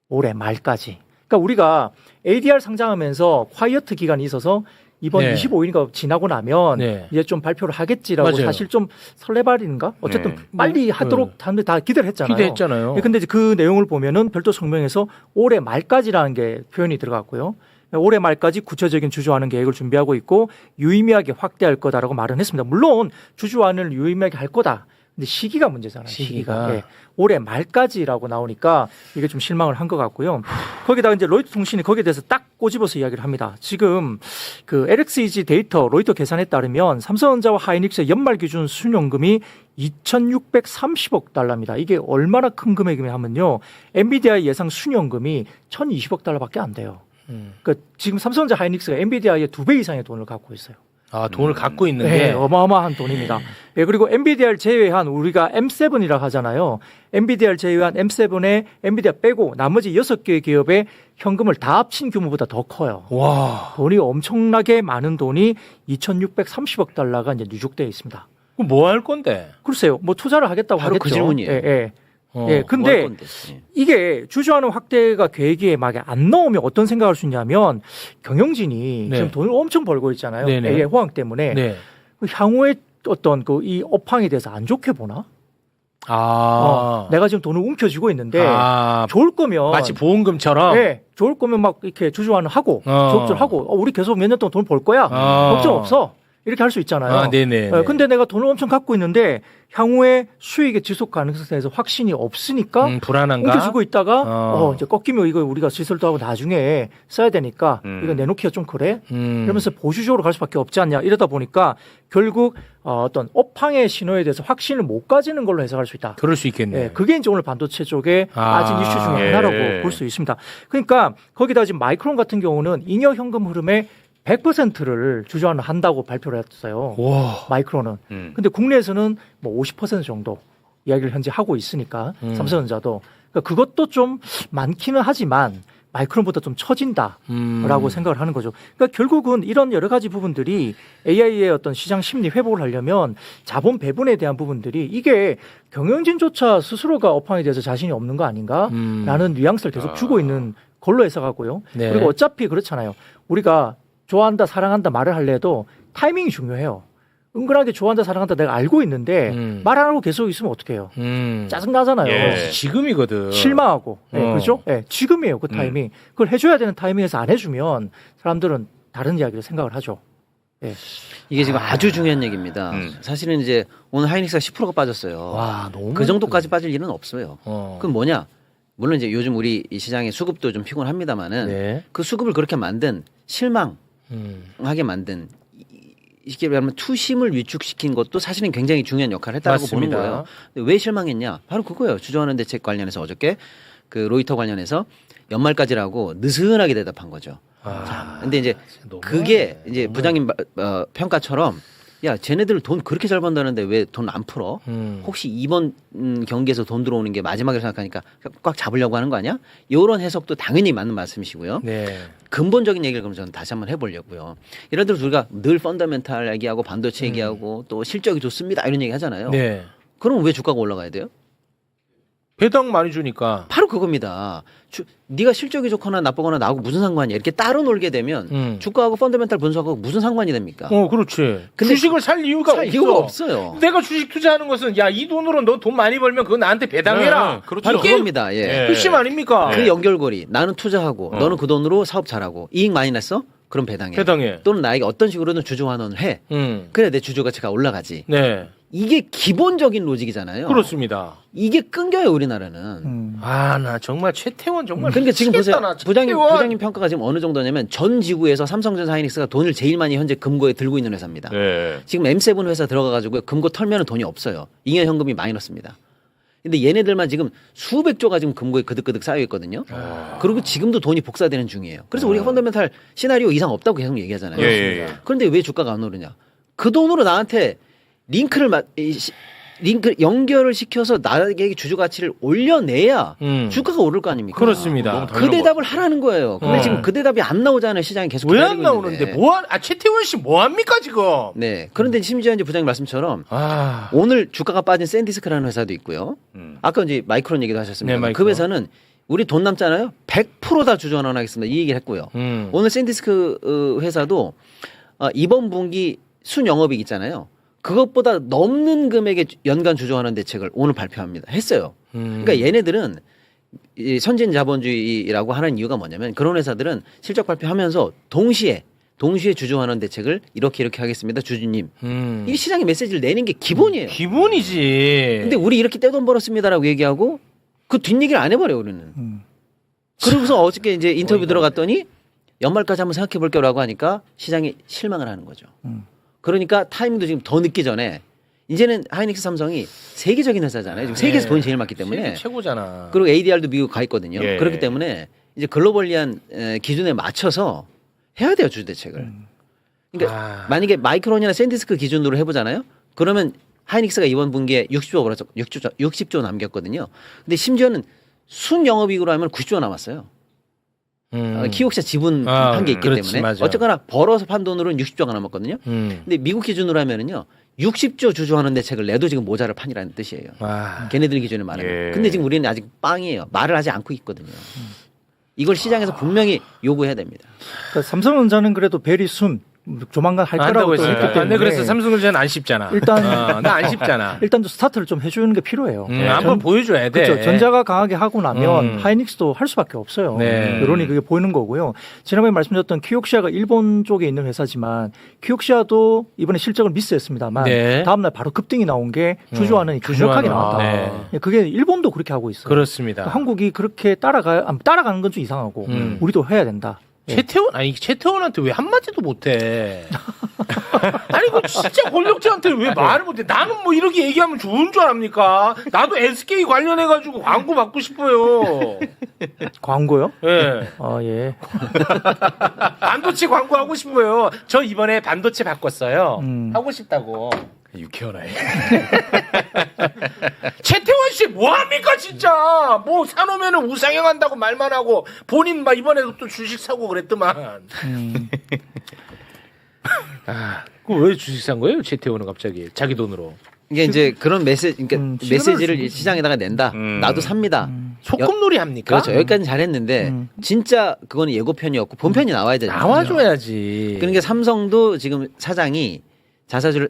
E: 그러니까 우리가 ADR 상장하면서 콰이어트 기간이 있어서 이번
B: 네.
E: 25일인가 지나고 나면
B: 네.
E: 이제 좀 발표를 하겠지라고
B: 맞아요.
E: 사실 좀 설레발인가? 어쨌든
C: 네.
E: 빨리 하도록 사람들이 다 기대를 했잖아요.
B: 기대했잖아요.
E: 근데 이제 그 내용을 보면은 별도 성명에서 올해 말까지라는 게 표현이 들어갔고요. 올해 말까지 구체적인 주주환원 계획을 준비하고 있고 유의미하게 확대할 거다라고 말은 했습니다. 물론 주주환원을 유의미하게 할 거다. 근데 시기가 문제잖아요.
B: 시기가.
E: 네. 올해 말까지라고 나오니까 이게 좀 실망을 한 것 같고요. 거기다가 이제 로이터 통신이 거기에 대해서 딱 꼬집어서 이야기를 합니다. 지금 그 LXEG 데이터 로이터 계산에 따르면 삼성전자와 하이닉스의 연말 기준 순연금이 2,630억 달러입니다. 이게 얼마나 큰 금액이냐 하면요. 엔비디아의 예상 순연금이 1,020억 달러밖에 안 돼요. 그러니까 지금 삼성전자 하이닉스가 엔비디아의 2배 이상의 돈을 갖고 있어요.
B: 아 돈을 갖고 있는
E: 네,
B: 게
E: 어마어마한 돈입니다. 네, 그리고 엔비디아를 제외한 우리가 M7이라고 하잖아요. 엔비디아를 제외한 M7에 엔비디아 빼고 나머지 6개의 기업의 현금을 다 합친 규모보다 더 커요.
B: 와.
E: 돈이 엄청나게 많은 돈이 2,630억 달러가 이제 누적되어 있습니다.
B: 그럼 뭐 할 건데?
E: 글쎄요, 뭐 투자를 하겠다고
D: 바로
E: 하겠죠.
D: 그 질문이에요.
E: 예, 예. 예,
D: 뭐 할
E: 근데
D: 건데. 예.
E: 이게 주주환원 확대가 계획에 막 안 나오면 어떤 생각할 수 있냐면 경영진이
B: 네.
E: 지금 돈을 엄청 벌고 있잖아요.
B: 네네.
E: AI 호황 때문에
B: 네.
E: 그 향후에 어떤 그 이 업황에 대해서 안 좋게 보나? 내가 지금 돈을 움켜쥐고 있는데 좋을 거면
B: 마치 보험금처럼.
E: 네, 좋을 거면 막 이렇게 주주환원 하고 조업들하고 우리 계속 몇 년 동안 돈 벌 거야. 걱정 없어. 이렇게 할 수 있잖아요.
B: 네네.
E: 근데 내가 돈을 엄청 갖고 있는데 향후에 수익의 지속 가능성에 대해서 확신이 없으니까
B: 불안한가?
E: 옮겨주고 있다가 이제 꺾이면 이거 우리가 시설도 하고 나중에 써야 되니까 이거 내놓기가 좀 그래? 이러면서 보수적으로 갈 수밖에 없지 않냐 이러다 보니까 결국 어떤 업황의 신호에 대해서 확신을 못 가지는 걸로 해석할 수 있다.
B: 그럴 수 있겠네.
E: 예, 그게 이제 오늘 반도체 쪽에 빠진 이슈 중에 하나라고 볼 수 있습니다. 그러니까 거기다 지금 마이크론 같은 경우는 잉여 현금 흐름에 100%를 주저하는 한다고 발표를 했어요.
B: 와.
E: 마이크론은. 근데 국내에서는 뭐 50% 정도 이야기를 현재 하고 있으니까 삼성전자도 그러니까 그것도 좀 많기는 하지만 마이크론보다 좀 처진다라고 생각을 하는 거죠. 그러니까 결국은 이런 여러 가지 부분들이 AI의 어떤 시장 심리 회복을 하려면 자본 배분에 대한 부분들이 이게 경영진조차 스스로가 업황에 대해서 자신이 없는 거 아닌가라는 뉘앙스를 계속 주고 있는 걸로 해석하고요.
B: 네.
E: 그리고 어차피 그렇잖아요. 우리가 좋아한다, 사랑한다 말을 할래도 타이밍이 중요해요. 은근하게 좋아한다, 사랑한다 내가 알고 있는데 말 안 하고 계속 있으면 어떡해요. 짜증나잖아요.
C: 예.
B: 지금이거든.
E: 실망하고. 네, 그렇죠? 네, 지금이에요. 그 타이밍. 그걸 해줘야 되는 타이밍에서 안 해주면 사람들은 다른 이야기를 생각을 하죠. 네.
D: 이게 지금 아주 중요한 얘기입니다. 사실은 이제 오늘 하이닉스가 10%가 빠졌어요.
B: 와, 너무
D: 그 정도까지 빠질 일은 없어요.
B: 어.
D: 그럼 뭐냐? 물론 이제 요즘 우리 이 시장의 수급도 좀 피곤합니다만은
B: 네.
D: 그 수급을 그렇게 만든 실망하게 만든 이게 말하면 투심을 위축시킨 것도 사실은 굉장히 중요한 역할을 했다고 보는
B: 맞습니다.
D: 거예요. 근데 왜 실망했냐? 바로 그거예요. 주저하는 대책 관련해서 어저께 그 로이터 관련해서 연말까지라고 느슨하게 대답한 거죠. 자, 근데 이제 그게 이제 부장님 평가처럼 야, 쟤네들 돈 그렇게 잘 번다는데 왜 돈 안 풀어? 혹시 이번 경기에서 돈 들어오는 게 마지막이라고 생각하니까 꽉 잡으려고 하는 거 아니야? 이런 해석도 당연히 맞는 말씀이시고요.
B: 네.
D: 근본적인 얘기를 그럼 저는 다시 한번 해보려고요. 예를 들어 우리가 늘 펀더멘탈 얘기하고 반도체 얘기하고 또 실적이 좋습니다 이런 얘기 하잖아요.
B: 네.
D: 그럼 왜 주가가 올라가야 돼요?
B: 배당 많이 주니까.
D: 바로 그겁니다. 네가 실적이 좋거나 나쁘거나 나하고 무슨 상관이야? 이렇게 따로 놀게 되면 주가하고 펀더멘탈 분석하고 무슨 상관이 됩니까?
B: 그렇지.
D: 근데
B: 주식을 살 이유가
D: 살
B: 없어.
D: 이유가 없어요.
B: 내가 주식 투자하는 것은 야, 이 돈으로 너 돈 많이 벌면 그거 나한테 배당해라.
C: 네, 그렇죠.
D: 바로
B: 이게
D: 그겁니다. 예.
B: 핵심 아닙니까?
D: 그 연결고리. 나는 투자하고 너는 그 돈으로 사업 잘하고 이익 많이 냈어? 그럼 배당해.
B: 배당해.
D: 또는 나에게 어떤 식으로든 주주 환원을 해. 그래 내 주주 가치가 올라가지.
B: 네.
D: 이게 기본적인 로직이잖아요.
B: 그렇습니다.
D: 이게 끊겨요 우리나라는.
B: 아, 나 정말 최태원 정말
D: 그러니까 지금 보세요.
B: 미치겠다, 나 최태원.
D: 부장님 평가가 지금 어느 정도냐면 전 지구에서 삼성전자 하이닉스가 돈을 제일 많이 현재 금고에 들고 있는 회사입니다.
C: 네.
D: 지금 M7 회사 들어가가지고 금고 털면은 돈이 없어요. 잉여 현금이 마이너스입니다. 근데 얘네들만 지금 수백 조가 지금 금고에 그득그득 쌓여 있거든요. 그리고 지금도 돈이 복사되는 중이에요. 그래서 우리가 펀더멘탈 시나리오 이상 없다고 계속 얘기하잖아요.
C: 예.
D: 그런데 왜 주가가 안 오르냐? 그 돈으로 나한테 링크 연결을 시켜서 나에게 주주 가치를 올려내야 주가가 오를 거 아닙니까?
B: 그렇습니다.
D: 그 대답을 하라는 거예요. 근데 지금 그 대답이 안 나오잖아요. 시장이 계속
B: 왜 안
D: 기다리고
B: 나오는데
D: 있는데.
B: 최태원 씨 뭐 합니까 지금?
D: 네. 그런데 심지어 이제 부장님 말씀처럼
B: 아.
D: 오늘 주가가 빠진 샌디스크라는 회사도 있고요. 아까 이제 마이크론 얘기도 하셨습니다.
B: 네, 마이크론.
D: 그 회사는 우리 돈 남잖아요. 100% 다 주주 환원하겠습니다. 이 얘기를 했고요. 오늘 샌디스크 회사도 이번 분기 순영업이익 있잖아요. 그것보다 넘는 금액의 연간 주주 환원 대책을 오늘 발표합니다. 했어요. 그러니까 얘네들은 이 선진 자본주의라고 하는 이유가 뭐냐면 그런 회사들은 실적 발표하면서 동시에 주주 환원 대책을 이렇게 하겠습니다. 주주님. 이 시장에 메시지를 내는 게 기본이에요.
B: 기본이지.
D: 근데 우리 이렇게 떼돈 벌었습니다라고 얘기하고 그 뒷얘기를 안 해버려요, 우리는. 그러고서 어저께 이제 인터뷰 들어갔더니 연말까지 한번 생각해 볼게요라고 하니까 시장이 실망을 하는 거죠. 그러니까 타이밍도 지금 더 늦기 전에 이제는 하이닉스 삼성이 세계적인 회사잖아요. 지금 세계에서 돈이 제일 많기 때문에.
B: 세계 최고잖아.
D: 그리고 ADR도 미국 가 있거든요.
C: 예.
D: 그렇기 때문에 이제 글로벌리한 기준에 맞춰서 해야 돼요, 주주 대책을. 그러니까 만약에 마이크론이나 샌디스크 기준으로 해보잖아요. 그러면 하이닉스가 이번 분기에 60조 남겼거든요. 근데 심지어는 순영업이익으로 하면 90조 남았어요. 키옥시아 지분 한 게 있기
B: 그렇지,
D: 때문에
B: 맞아.
D: 어쨌거나 벌어서 판 돈으로는 60조가 남았거든요. 근데 미국 기준으로 하면은요 60조 주주하는 대책을 내도 지금 모자를 판이라는 뜻이에요. 걔네들 기준에 말하면.
C: 예.
D: 근데 지금 우리는 아직 빵이에요. 말을 하지 않고 있거든요. 이걸 시장에서 분명히 요구해야 됩니다.
E: 그러니까 삼성전자는 그래도 베리 순 조만간 할
B: 한다고
E: 거라고 또
B: 했으니까.
E: 했기 때문에.
B: 근데 그래서 삼성전자는 안 쉽잖아.
E: 일단
B: 나 안 쉽잖아.
E: 일단 좀 스타트를 좀 해주는 게 필요해요.
B: 한번 보여줘야 돼.
E: 그렇죠. 전자가 강하게 하고 나면 하이닉스도 할 수밖에 없어요.
B: 네.
E: 여론이 그게 보이는 거고요. 지난번에 말씀드렸던 키옥시아가 일본 쪽에 있는 회사지만 키옥시아도 이번에 실적을 미스했습니다만
B: 네.
E: 다음날 바로 급등이 나온 게 주주환원이 강력하게 나왔다.
B: 네.
E: 그게 일본도 그렇게 하고 있어요.
B: 그렇습니다.
E: 한국이 그렇게 따라가는 건 좀 이상하고 우리도 해야 된다.
B: 최태원한테 왜 한마디도 못해? 아니 그 진짜 권력자한테 왜 말을 못해? 나는 뭐 이렇게 얘기하면 좋은 줄 압니까? 나도 SK 관련해가지고 광고 받고 싶어요.
E: 광고요?
B: 예.
E: 예.
B: 반도체 광고 하고 싶어요. 저 이번에 반도체 바꿨어요. 하고 싶다고.
C: 유쾌하네.
B: 최태원 씨 뭐합니까 진짜? 뭐 사놓으면 우상향 한다고 말만 하고 본인 막 이번에도 또 주식 사고 그랬더만. 그거 왜 주식 산 거예요? 최태원은 갑자기 자기 돈으로.
D: 이게 이제 그런 그러니까 메시지를
E: 시그널을
D: 시장에다가 낸다. 나도 삽니다.
B: 소꿉놀이 합니까?
D: 그렇죠. 여기까지는 잘했는데 진짜 그거는 예고편이었고 본편이 나와야 되잖아요.
B: 나와줘야지.
D: 그러니까 삼성도 지금 사장이 자사주를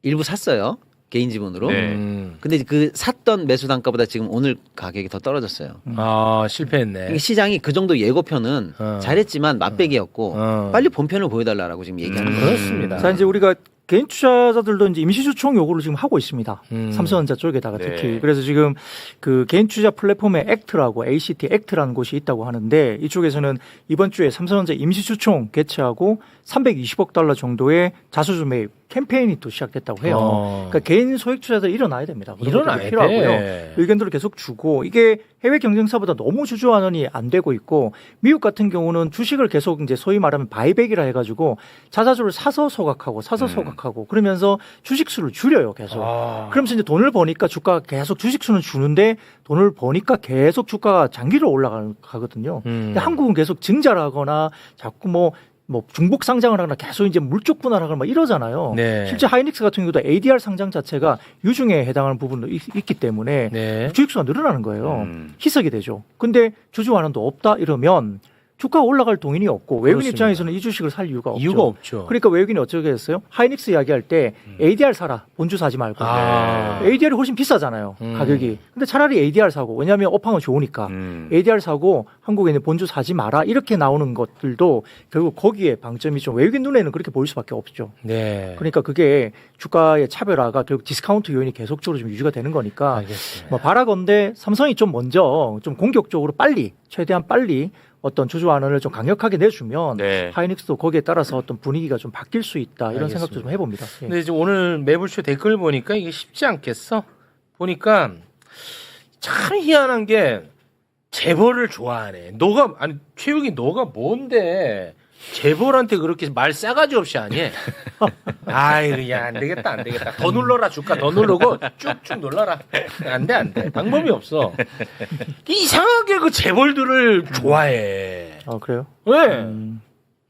D: 일부 샀어요. 개인 지분으로.
C: 네.
D: 근데 그 샀던 매수 단가보다 지금 오늘 가격이 더 떨어졌어요.
B: 아 실패했네.
D: 그러니까 시장이 그 정도 예고편은 잘했지만 맛배기였고 빨리 본편을 보여달라고 지금 얘기하는 거예요.
B: 그렇습니다.
E: 자, 이제 우리가 개인 투자자들도 이제 임시주총 요구를 지금 하고 있습니다. 삼성전자 쪽에다가 특히.
C: 네.
E: 그래서 지금 그 개인 투자 플랫폼의 액트라고 ACT 액트라는 곳이 있다고 하는데 이쪽에서는 이번 주에 삼성전자 임시주총 개최하고 320억 달러 정도의 자수주 매입 캠페인이 또 시작됐다고 해요. 그러니까 개인 소액 투자자들 일어나야 됩니다.
B: 일어나야
E: 필요하고요.
B: 돼.
E: 의견들을 계속 주고 이게 해외 경쟁사보다 너무 주주환원이 안 되고 있고 미국 같은 경우는 주식을 계속 이제 소위 말하면 바이백이라 해가지고 자사주를 사서 소각하고 그러면서 주식수를 줄여요 계속. 그러면서 이제 돈을 버니까 주가가 계속 주식수는 주는데 돈을 버니까 계속 주가가 장기로 올라가거든요. 근데 한국은 계속 증자를 하거나 자꾸 뭐 중복 상장을 하거나 계속 이제 물적 분할을 하거나 막 이러잖아요.
B: 네.
E: 실제 하이닉스 같은 경우도 ADR 상장 자체가 유중에 해당하는 부분도 있기 때문에
B: 네.
E: 주식수가 늘어나는 거예요. 희석이 되죠. 근데 주주 완원도 없다 이러면 주가가 올라갈 동인이 없고 외국인
B: 그렇습니다.
E: 입장에서는 이 주식을 살 이유가 없죠.
B: 이유가 없죠.
E: 그러니까 외국인이 어쩌게 했어요? 하이닉스 이야기할 때 ADR 사라. 본주 사지 말고. ADR이 훨씬 비싸잖아요. 가격이. 근데 차라리 ADR 사고. 왜냐하면 업황은 좋으니까. ADR 사고 한국에 있는 본주 사지 마라. 이렇게 나오는 것들도 결국 거기에 방점이 좀 외국인 눈에는 그렇게 보일 수밖에 없죠.
B: 네.
E: 그러니까 그게 주가의 차별화가 결국 디스카운트 요인이 계속적으로 좀 유지가 되는 거니까
B: 알겠습니다.
E: 뭐 바라건대 삼성이 좀 먼저 좀 공격적으로 빨리 최대한 빨리 어떤 주주 환원을 좀 강력하게 내주면
C: 네.
E: 하이닉스도 거기에 따라서 어떤 분위기가 좀 바뀔 수 있다 이런
B: 알겠습니다.
E: 생각도 좀 해봅니다. 예.
B: 근데 이제 오늘 매불쇼 댓글 보니까 이게 쉽지 않겠어? 보니까 참 희한한 게 재벌을 좋아하네. 최욱이 너가 뭔데 재벌한테 그렇게 말 싸가지 없이 하니? 아이, 야, 안 되겠다. 더 눌러라, 주가 더 누르고 쭉쭉 눌러라. 안 돼. 방법이 없어. 이상하게 그 재벌들을 좋아해.
E: 아 그래요?
B: 왜?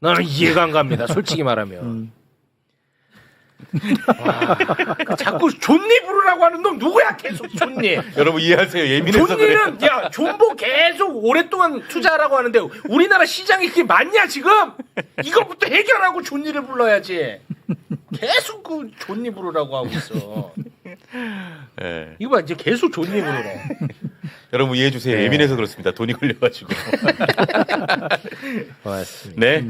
B: 나는 이해가 안 갑니다. 솔직히 말하면. 와, 자꾸 존니 부르라고 하는 놈 누구야? 계속 존니.
C: 여러분 이해하세요. 예민해서 그래요.
B: 존니는 야 존보 계속 오랫동안 투자하라고 하는데 우리나라 시장이 그게 맞냐 지금? 이것부터 해결하고 존니를 불러야지. 계속 그 존니 부르라고 하고 있어.
C: 네.
B: 이거 봐 이제 계속 존니 부르래.
C: 여러분 이해해 주세요.
B: 네.
C: 예민해서 그렇습니다. 돈이 걸려가지고.
B: 고맙습니다.
C: 네.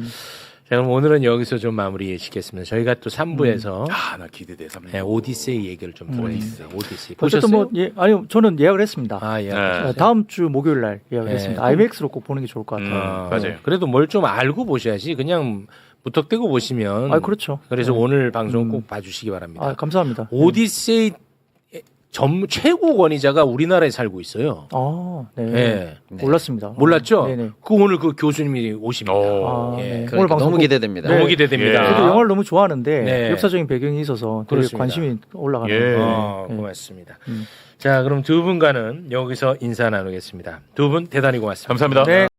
B: 자, 그럼 오늘은 여기서 좀 마무리 짓겠습니다. 저희가 또 3부에서
C: 나 기대돼. 3부.
B: 네, 오디세이 얘기를 좀 보겠습니다. 오디세이
E: 어쨌든
B: 보셨어요?
E: 아니요 저는 예약을 했습니다.
B: 아, 예.
C: 네.
E: 다음 주 목요일 날 예약을
B: 네.
E: 했습니다. IMAX로 꼭 보는 게 좋을 것 같아요.
C: 맞아요.
B: 그래도 뭘 좀 알고 보셔야지 그냥 무턱대고 보시면.
E: 아 그렇죠.
B: 그래서 오늘 방송 꼭 봐주시기 바랍니다.
E: 아 감사합니다.
B: 오디세이 최고 권위자가 우리나라에 살고 있어요.
E: 아 네.
B: 네.
E: 몰랐습니다.
B: 몰랐죠?
E: 네네.
B: 오늘 그 교수님이 오십니다.
E: 아,
B: 예.
E: 네.
D: 그러니까
E: 오늘 방송
D: 너무
E: 꼭-
D: 기대됩니다.
E: 네.
B: 너무 기대됩니다.
E: 저도 영화를 너무 좋아하는데
B: 네.
E: 역사적인 배경이 있어서 되게
B: 그렇습니다.
E: 관심이 올라가는
C: 예.
E: 것 네.
B: 고맙습니다. 자, 그럼 두 분과는 여기서 인사 나누겠습니다. 두 분 대단히 고맙습니다.
C: 감사합니다.
E: 네.